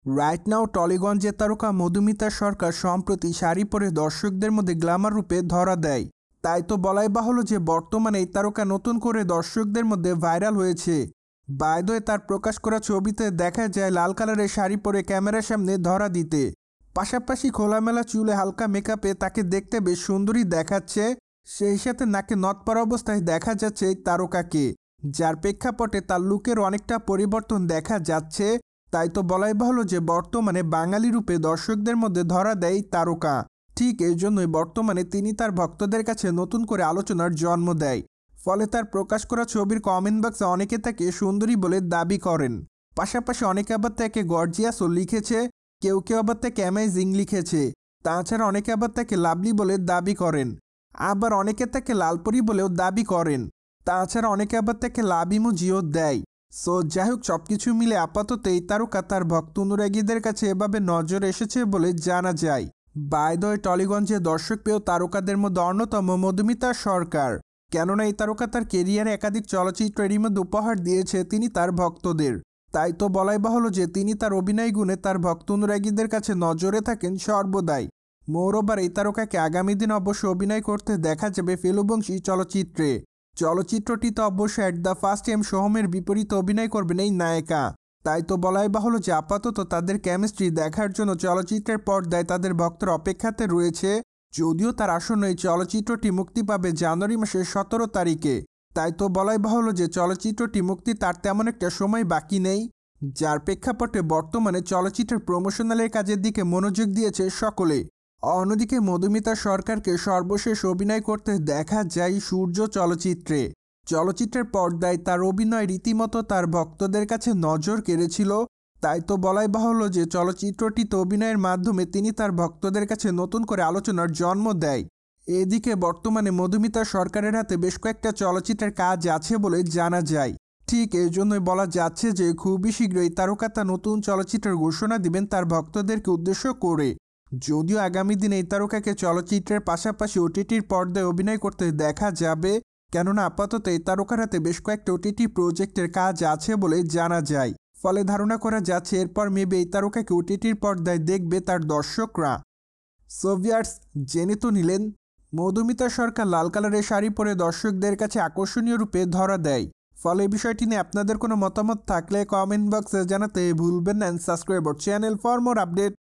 Right now টলিগঞ্জের তারকা মধুমিতা সরকার সম্প্রতি শাড়ি পরে দর্শকদের মধ্যে গ্ল্যামার রূপে ধরা দেয়। তাই তো বলাই বাহুল্য যে বর্তমানে এই তারকা নতুন করে দর্শকদের মধ্যে ভাইরাল হয়েছে। বাই দ্য ওয়ে, তার প্রকাশ করা ছবিতে দেখা যায় লাল কালারের শাড়ি পরে ক্যামেরার সামনে ধরা দিতে। পাশাপাশি খোলামেলা চুলে হালকা মেকআপে তাকে দেখতে বেশ সুন্দরী দেখাচ্ছে। সেই সাথে নাকে নথ পরা অবস্থায় দেখা যাচ্ছে এই তারকাকে, যার প্রেক্ষাপটে তার লুকের অনেকটা পরিবর্তন দেখা যাচ্ছে। তাই তো বলাই বাহুল্য যে বর্তমানে বাঙালি রূপে দর্শকদের মধ্যে ধরা দেয় তারকা। ঠিক এই জন্যই বর্তমানে তিনি তার ভক্তদের কাছে নতুন করে আলোচনার জন্ম দেয়। ফলে তার প্রকাশ করা ছবির কমেন্ট বক্সে অনেকে তাকে সুন্দরী বলে দাবি করেন। পাশাপাশি অনেকে আবার তাকে গর্জিয়াসও লিখেছে, কেউ কেউ আবার তাকে অ্যামেজিং লিখেছে। তাছাড়া অনেকে আবার তাকে লাভলি বলে দাবি করেন, আবার অনেকে তাকে লালপরি বলেও দাবি করেন। তাছাড়া অনেকে আবার তাকে লাভ ইমোজিও দেয়। সো যাই হোক, সবকিছু মিলে আপাতত এই তারকা তার ভক্ত অনুরাগীদের কাছে এভাবে নজর এসেছে বলে জানা যায়। বাই দ্য ওয়ে, টলিগঞ্জে দর্শক পেয়েও তারকাদের মধ্যে অন্যতম মধুমিতা সরকার। কেননা এই তারকা তার কেরিয়ারে একাধিক চলচ্চিত্রের মধ্যে উপহার দিয়েছে তিনি তার ভক্তদের। তাই তো বলাই বাহুল্য যে তিনি তার অভিনয় গুণে তার ভক্ত অনুরাগীদের কাছে নজরে থাকেন সর্বদাই। মোরওভার, এই তারকাকে আগামী দিন অবশ্য অভিনয় করতে দেখা যাবে ফেলুবংশী চলচ্চিত্রে। চলচ্চিত্রটিতে অবশ্য অ্যাট দ্য ফার্স্ট টাইম সোহমের বিপরীতে অভিনয় করবেন এই নায়িকা। তাই তো বলাই বাহুল্য যে আপাতত তাদের কেমিস্ট্রি দেখার জন্য চলচ্চিত্রের পর্দায় তাদের ভক্তরা অপেক্ষাতে রয়েছে। যদিও তার আসন্ন এই চলচ্চিত্রটি মুক্তি পাবে জানুয়ারি মাসের 17 তারিখে। তাই তো বলাই বাহুল্য যে চলচ্চিত্রটি মুক্তি তার তেমন একটা সময় বাকি নেই, যার প্রেক্ষাপটে বর্তমানে চলচ্চিত্রের প্রমোশনালের কাজের দিকে মনোযোগ দিয়েছে সকলে। অন্যদিকে মধুমিতা সরকারকে সর্বশেষ অভিনয় করতে দেখা যায় সূর্য চলচ্চিত্রে। চলচ্চিত্রের পর্দায় তার অভিনয় রীতিমতো তার ভক্তদের কাছে নজর কেড়েছিল। তাই তো বলাই বাহুল্য যে চলচ্চিত্রটিতে অভিনয়ের মাধ্যমে তিনি তার ভক্তদের কাছে নতুন করে আলোচনার জন্ম দেয়। এদিকে বর্তমানে মধুমিতা সরকারের হাতে বেশ কয়েকটা চলচ্চিত্রের কাজ আছে বলে জানা যায়। ঠিক এই জন্যই বলা যাচ্ছে যে খুবই শীঘ্রই তারকা তার নতুন চলচ্চিত্রের ঘোষণা দিবেন তার ভক্তদেরকে উদ্দেশ্য করে। যদিও আগামী দিনে এই তারকাকে চলচ্চিত্রের পাশাপাশি ওটিটির পর্দায় অভিনয় করতে দেখা যাবে, কেননা আপাতত এই তারকার হাতে বেশ কয়েকটা ওটিটি প্রজেক্টের কাজ আছে বলে জানা যায়। ফলে ধারণা করা যাচ্ছে এরপর মেবি এই তারকাকে ওটিটির পর্দায় দেখবে তার দর্শকরা। সো ভিউয়ার্স, জেনে তো নিলেন মধুমিতা সরকার লাল কালারের শাড়ি পরে দর্শকদের কাছে আকর্ষণীয় রূপে ধরা দেয়। ফলে এই বিষয়টি নিয়ে আপনাদের কোনো মতামত থাকলে কমেন্ট বক্সে জানাতে ভুলবেন না। Subscribe our channel for more update.